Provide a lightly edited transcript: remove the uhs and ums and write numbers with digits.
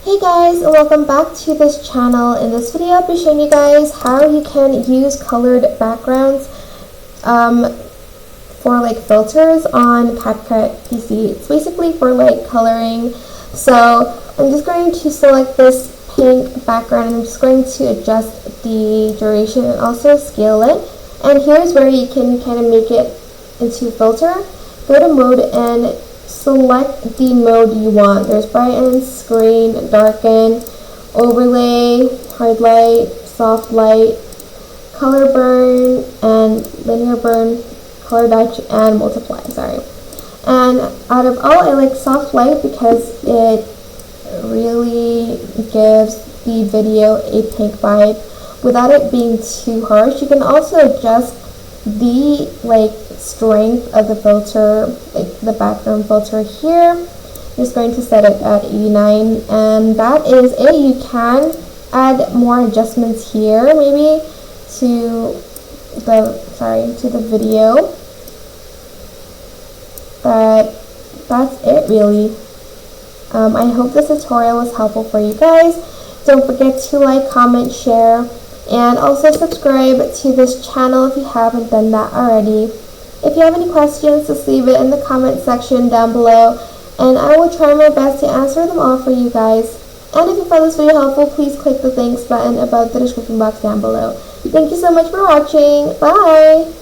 Hey guys, welcome back to this channel. In this video I'll be showing you guys how you can use colored backgrounds for like filters on CapCut PC. It's basically for like coloring. So I'm just going to select this pink background and I'm just going to adjust the duration and also scale it. And here's where you can kind of make it into filter. Go to mode and select the mode you want. There's brighten, screen, darken, overlay, hard light, soft light, color burn, and linear burn, color dodge, and multiply. And out of all, I like soft light because it really gives the video a pink vibe without it being too harsh. You can also adjust the strength of the filter, like the background filter here. I'm just going to set it at 89, and that is it. You can add more adjustments here, maybe to the video, but that's it really. I hope this tutorial was helpful for you guys. Don't forget to like, comment, share, and also subscribe to this channel if you haven't done that already. If you have any questions, just leave it in the comment section down below, and I will try my best to answer them all for you guys. And if you found this video helpful, please click the thanks button above the description box down below. Thank you so much for watching. Bye!